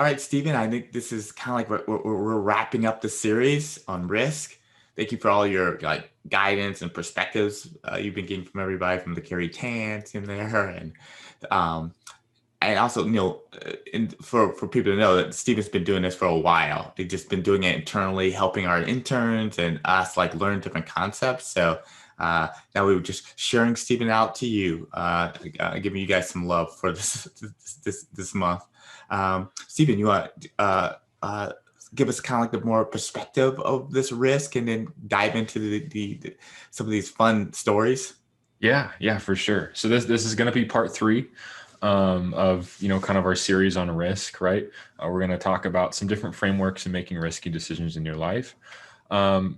right, Steven, I think this is kind of like we're wrapping up the series on risk. Thank you for all your like guidance and perspectives you've been getting from everybody, from the Carrie Tant in there, um, and also, for people to know that Steven's been doing this for a while. They've just been doing it internally, helping our interns and us like learn different concepts. So now we were just sharing Steven out to you, giving you guys some love for this month. Steven, you want give us kind of like the more perspective of this risk, and then dive into the some of these fun stories? Yeah, for sure. So this is going to be part 3 of kind of our series on risk, right? We're going to talk about some different frameworks in making risky decisions in your life. Kind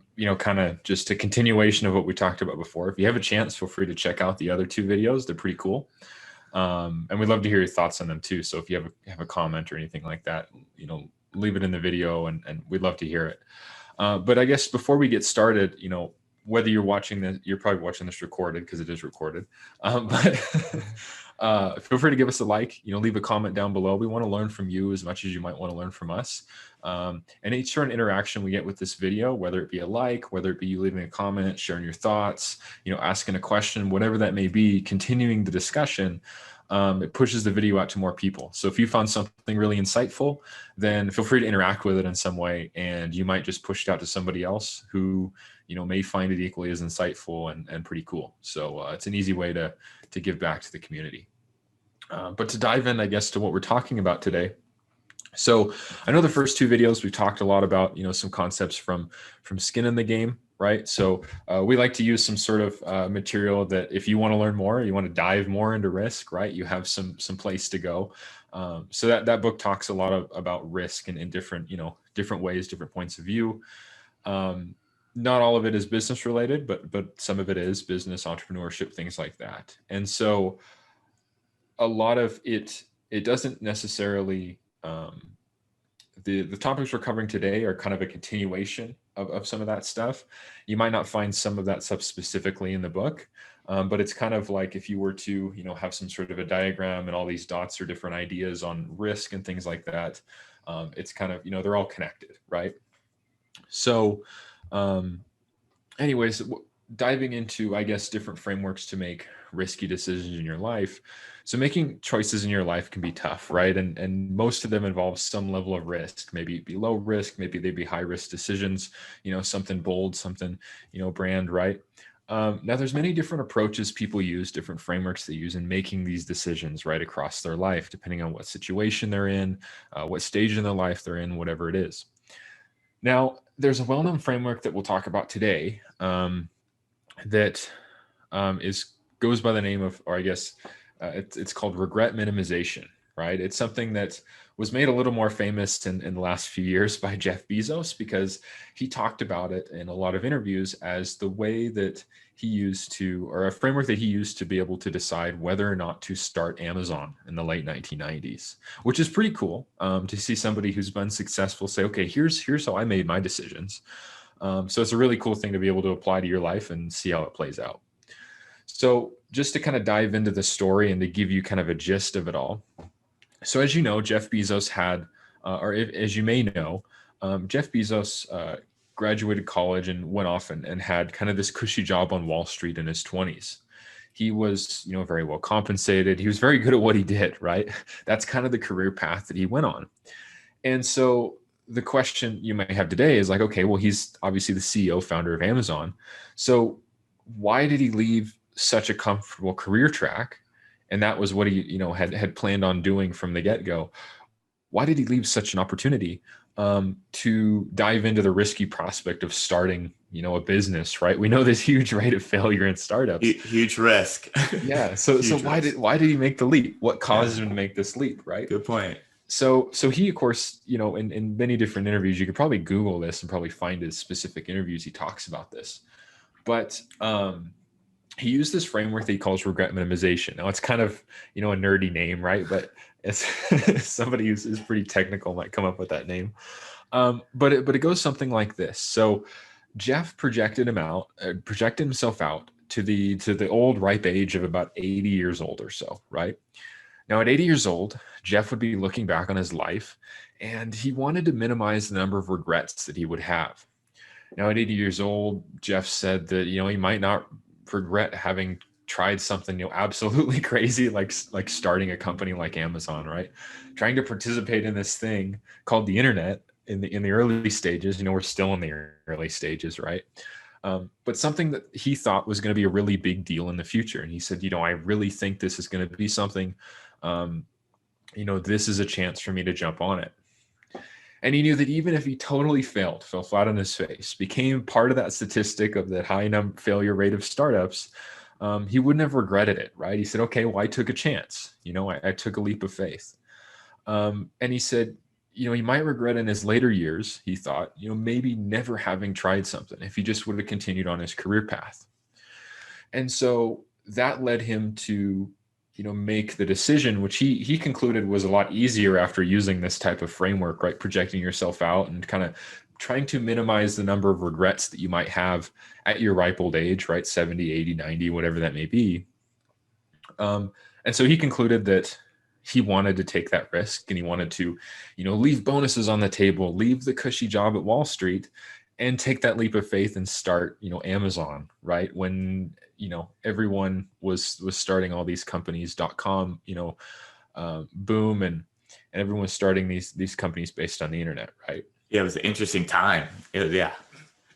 of just a continuation of what we talked about before. If you have a chance, feel free to check out the other 2 videos. They're pretty cool. And we'd love to hear your thoughts on them too. So if you have a comment or anything like that, leave it in the video, and we'd love to hear it. But I guess before we get started, whether you're watching this, you're probably watching this recorded because it is recorded. But feel free to give us a like, leave a comment down below. We want to learn from you as much as you might want to learn from us. And each certain interaction we get with this video, whether it be a like, whether it be you leaving a comment, sharing your thoughts, asking a question, whatever that may be, continuing the discussion, it pushes the video out to more people. So if you found something really insightful, then feel free to interact with it in some way, and you might just push it out to somebody else who may find it equally as insightful and pretty cool. So it's an easy way to give back to the community. But to dive in, I guess, to what we're talking about today. So I know the first 2 videos we talked a lot about some concepts from skin in the game, right? So we like to use some sort of material that if you want to learn more, you want to dive more into risk, right? You have some place to go. So that book talks a lot about risk in different different ways, different points of view. Not all of it is business related, but some of it is business, entrepreneurship, things like that. And so a lot of it doesn't necessarily, the topics we're covering today are kind of a continuation of some of that stuff. You might not find some of that stuff specifically in the book, but it's kind of like if you were to, have some sort of a diagram and all these dots are different ideas on risk and things like that. It's kind of, they're all connected, right? So anyways, diving into, I guess, different frameworks to make risky decisions in your life. So making choices in your life can be tough, right? And most of them involve some level of risk. Maybe it'd be low risk, maybe they'd be high risk decisions, something bold, something, brand, right? Now there's many different approaches people use, different frameworks they use in making these decisions right across their life, depending on what situation they're in, what stage in their life they're in, whatever it is. Now, there's a well-known framework that we'll talk about today that goes by the name of, or I guess it's called regret minimization, right? It's something that was made a little more famous in the last few years by Jeff Bezos, because he talked about it in a lot of interviews as the way that he used to, or a framework that he used to be able to decide whether or not to start Amazon in the late 1990s, which is pretty cool to see somebody who's been successful say, okay, here's how I made my decisions. So it's a really cool thing to be able to apply to your life and see how it plays out. So just to kind of dive into the story and to give you kind of a gist of it all. So as you know, Jeff Bezos had, as you may know, Jeff Bezos graduated college and went off and had kind of this cushy job on Wall Street in his 20s. He was, very well compensated. He was very good at what he did, right? That's kind of the career path that he went on. And so the question you might have today is like, okay, well, he's obviously the CEO, founder of Amazon. So why did he leave such a comfortable career track? And that was what he, had planned on doing from the get-go. Why did he leave such an opportunity to dive into the risky prospect of starting, a business, right? We know there's huge rate of failure in startups. Huge risk. Yeah. So why did he make the leap? What caused him to make this leap, right? Good point. So he, of course, in many different interviews, you could probably Google this and probably find his specific interviews. He talks about this, but he used this framework that he calls regret minimization. Now it's kind of, a nerdy name, right? But it's somebody who's pretty technical might come up with that name. But it goes something like this. So Jeff projected himself out to the old ripe age of about 80 years old or so, right? Now at 80 years old, Jeff would be looking back on his life and he wanted to minimize the number of regrets that he would have. Now, at 80 years old, Jeff said that, he might not regret having tried something, absolutely crazy, like starting a company like Amazon, right? Trying to participate in this thing called the internet in the early stages. We're still in the early stages, right? But something that he thought was going to be a really big deal in the future. And he said, I really think this is going to be something, this is a chance for me to jump on it. And he knew that even if he totally failed, fell flat on his face, became part of that statistic of that high failure rate of startups, he wouldn't have regretted it, right? He said, okay, well, I took a chance. I took a leap of faith. And he said, he might regret in his later years, he thought, maybe never having tried something if he just would have continued on his career path. And so that led him to make the decision, which he concluded was a lot easier after using this type of framework, right? Projecting yourself out and kind of trying to minimize the number of regrets that you might have at your ripe old age, right? 70, 80, 90, whatever that may be. And so he concluded that he wanted to take that risk, and he wanted to, leave bonuses on the table, leave the cushy job at Wall Street, and take that leap of faith and start, Amazon, right? When, everyone was starting all these companies, .com, boom, and everyone was starting these companies based on the internet, right? Yeah, it was an interesting time. Yeah,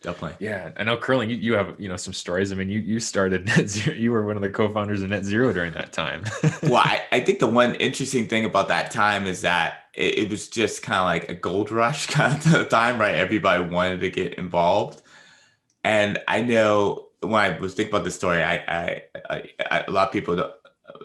definitely. Yeah, I know, Kurling, you have some stories. I mean, you started Net Zero. You were one of the co-founders of Net Zero during that time. Well, I think the one interesting thing about that time is that it was just kind of like a gold rush kind of time, right? Everybody wanted to get involved. And I know when I was thinking about this story, a lot of people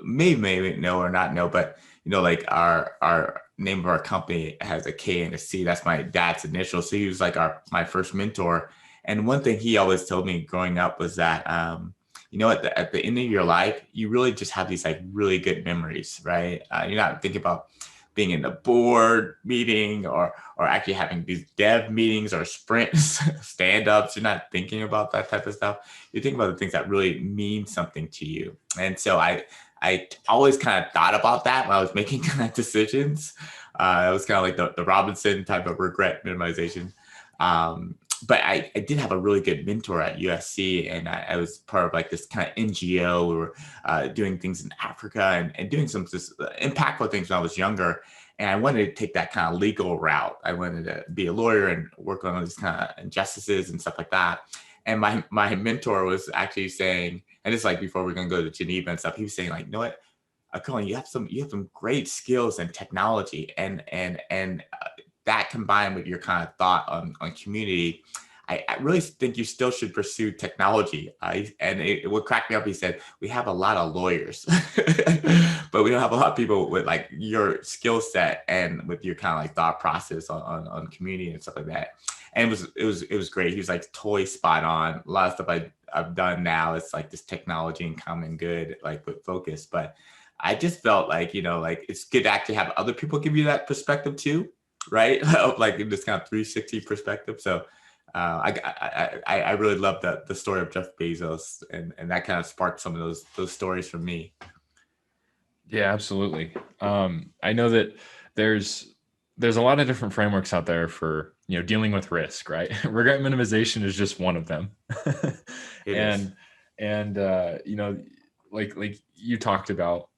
may know or not know, but like our name of our company has a K and a C. That's my dad's initial. So he was like my first mentor. And one thing he always told me growing up was that at the end of your life, you really just have these like really good memories, right? You're not thinking about being in the board meeting or actually having these dev meetings or sprints, stand-ups. You're not thinking about that type of stuff. You're thinking about the things that really mean something to you. And so I always kind of thought about that when I was making kind of decisions. It was kind of like the Robinson type of regret minimization. But I did have a really good mentor at USC, and I was part of like this kind of NGO. We were doing things in Africa and doing some just impactful things when I was younger. And I wanted to take that kind of legal route. I wanted to be a lawyer and work on these kind of injustices and stuff like that. And my mentor was actually saying, and it's like before we're gonna go to Geneva and stuff, he was saying like, you know what, Colin, you have some great skills and technology, and that combined with your kind of thought on community, I really think you still should pursue technology. And it would crack me up. He said, we have a lot of lawyers, but we don't have a lot of people with like your skill set and with your kind of like thought process on community and stuff like that. And it was great. He was like totally spot on. A lot of stuff I've done now, it's like this technology and common good, like with Fokcus. But I just felt like, like it's good to actually have other people give you that perspective too, right? Like in this kind of 360 perspective. So I really love the story of Jeff Bezos, and that kind of sparked some of those stories for me. Yeah, absolutely. I know that there's a lot of different frameworks out there for dealing with risk, right? Regret minimization is just one of them. Like you talked about,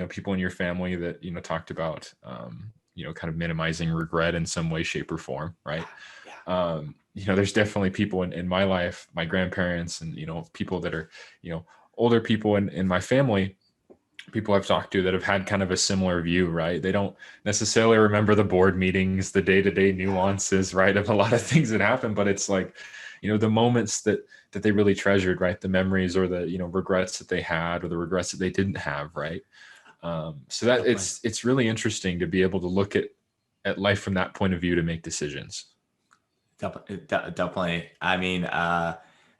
people in your family that talked about kind of minimizing regret in some way, shape, or form, right? Yeah. There's definitely people in my life, my grandparents, and people that are older people in my family, people I've talked to that have had kind of a similar view, right? They don't necessarily remember the board meetings, the day-to-day nuances, right, of a lot of things that happen, but it's like the moments that they really treasured, right? The memories or the regrets that they had or the regrets that they didn't have, right? So that it's really interesting to be able to look at life from that point of view to make decisions. Definitely. I mean,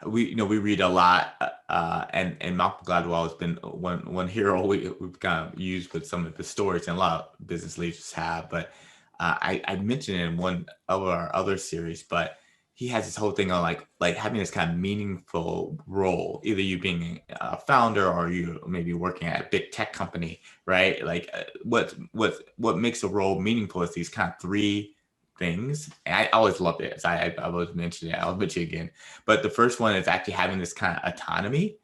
we read a lot, and Malcolm Gladwell has been one hero we've kind of used with some of the stories, and a lot of business leaders have. But I mentioned it in one of our other series, but he has this whole thing on like having this kind of meaningful role, either you being a founder or you maybe working at a big tech company, right? Like what makes a role meaningful is these kind of three things. And I always love it. So I always mention it. I'll mention it again. But the first one is actually having this kind of autonomy.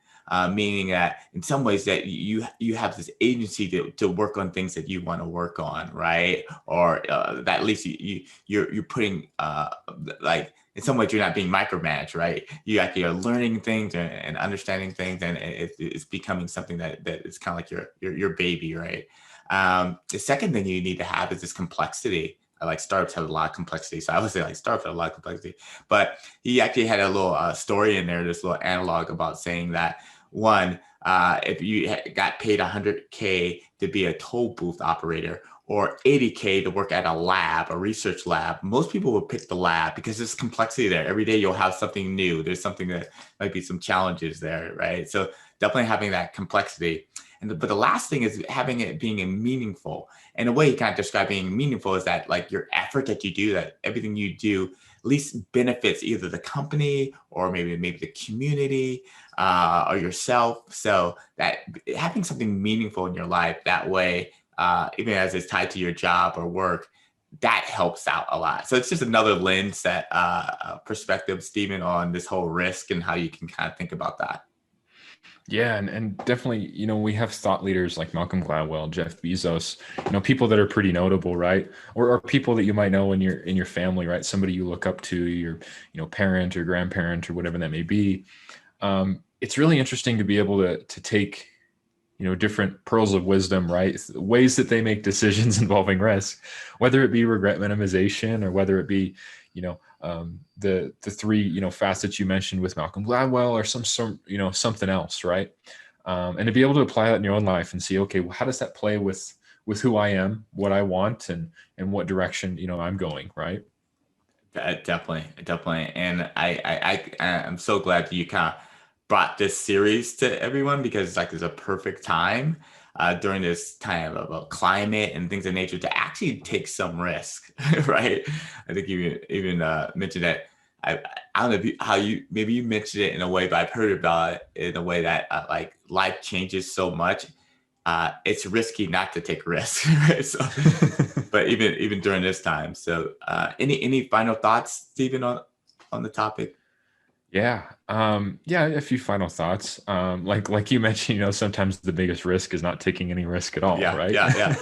Meaning that in some ways that you have this agency to work on things that you want to work on, right? Or that at least you're putting like in some ways you're not being micromanaged, right? You actually are learning things and understanding things, and it's becoming something that is kind of like your baby, right? The second thing you need to have is this complexity. Like startups have a lot of complexity, so I would say like startups have a lot of complexity. But he actually had a little story in there, this little analog about saying that one, if you got paid 100K to be a toll booth operator or 80K to work at a lab, a research lab, most people would pick the lab because there's complexity there. Every day you'll have something new. There's something that might be some challenges there, right? So definitely having that complexity. But the last thing is having it being a meaningful. And the way you kind of describe being meaningful is that like your effort that you do, that everything you do at least benefits either the company or maybe the community or yourself. So that having something meaningful in your life that way, even as it's tied to your job or work, that helps out a lot. So it's just another lens that perspective, Stephen, on this whole risk and how you can kind of think about that. Yeah, and definitely, we have thought leaders like Malcolm Gladwell, Jeff Bezos, people that are pretty notable, right? Or people that you might know in your family, right? Somebody you look up to, your parent or grandparent or whatever that may be. It's really interesting to be able to take different pearls of wisdom, right? Ways that they make decisions involving risk, whether it be regret minimization or whether it be, the three, facets you mentioned with Malcolm Gladwell or something else, right? And to be able to apply that in your own life and see, okay, well, how does that play with who I am, what I want, and what direction, I'm going, right? Definitely. And I'm so glad that you kind of brought this series to everyone because it's a perfect time during this time about climate and things of nature to actually take some risk, right? I think you even mentioned that. I don't know how you maybe you mentioned it in a way, but I've heard about it in a way that like life changes so much. It's risky not to take risks, right? So but even during this time. So any final thoughts, Stephen, on the topic? Yeah. Yeah, a few final thoughts. Like you mentioned, sometimes the biggest risk is not taking any risk at all, Yeah, right? yeah.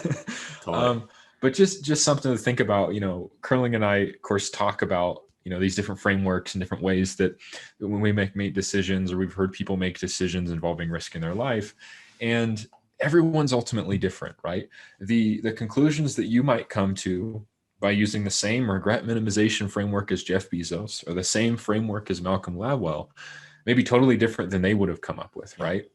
Totally. But just something to think about, Kurling and I, of course, talk about, these different frameworks and different ways that when we make decisions, or we've heard people make decisions involving risk in their life. And everyone's ultimately different, right? The conclusions that you might come to by using the same regret minimization framework as Jeff Bezos or the same framework as Malcolm Gladwell may be totally different than they would have come up with, right?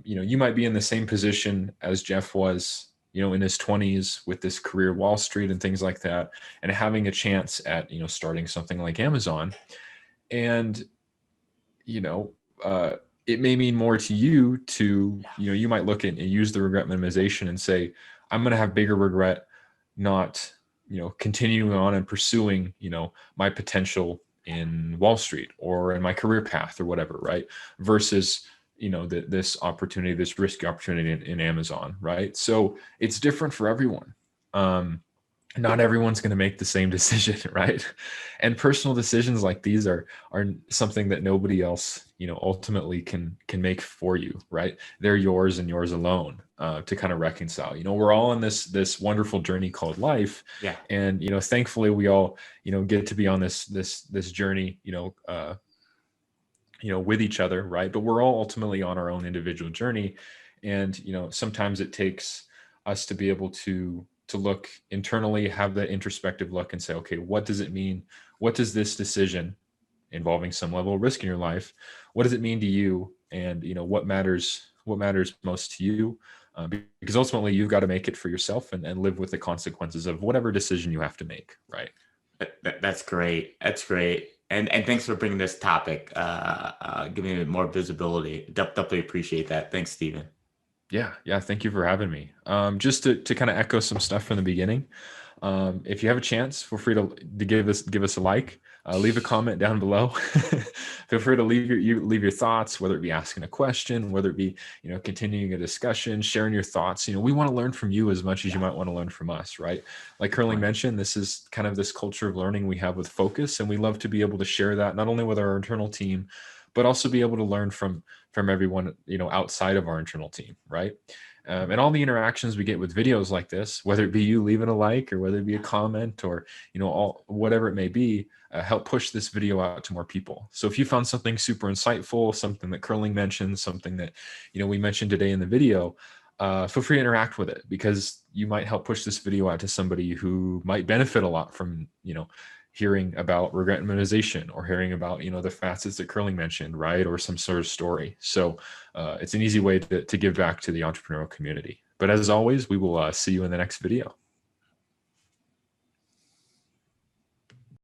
You might be in the same position as Jeff was, in his 20s with this career Wall Street and things like that, and having a chance at, starting something like Amazon. And, it may mean more to you to, you might look at and use the regret minimization and say, I'm going to have bigger regret not continuing on and pursuing, my potential in Wall Street or in my career path or whatever, right? Versus, this opportunity, this risky opportunity in Amazon, right? So it's different for everyone. Not everyone's going to make the same decision, right? And personal decisions like these are something that nobody else, ultimately can make for you, right? They're yours and yours alone to kind of reconcile. We're all on this wonderful journey called life, Yeah. and thankfully we all get to be on this journey, with each other, right? But we're all ultimately on our own individual journey, and sometimes it takes us to be able to look internally, have that introspective look and say, okay, what does it mean? What does this decision involving some level of risk in your life, what does it mean to you? And what matters most to you? Because ultimately you've got to make it for yourself and live with the consequences of whatever decision you have to make, right? That's great. That's great. And thanks for bringing this topic, giving it more visibility. Definitely appreciate that. Thanks, Stephen. Yeah. Thank you for having me. Just to kind of echo some stuff from the beginning. If you have a chance, feel free to give us a like. leave a comment down below. Feel free to leave your thoughts, whether it be asking a question, whether it be, continuing a discussion, sharing your thoughts. We want to learn from you as much as you might want to learn from us, right? Like Kurling mentioned, this is kind of this culture of learning we have with Fokcus, and we love to be able to share that not only with our internal team, but also be able to learn from everyone, outside of our internal team, right? And all the interactions we get with videos like this, whether it be you leaving a like or whether it be a comment or, whatever it may be, help push this video out to more people. So if you found something super insightful, something that Kurling mentioned, something that, we mentioned today in the video, feel free to interact with it, because you might help push this video out to somebody who might benefit a lot from, hearing about regret minimization, or hearing about, the facets that Kurling mentioned, right? Or some sort of story. So it's an easy way to give back to the entrepreneurial community. But as always, we will see you in the next video.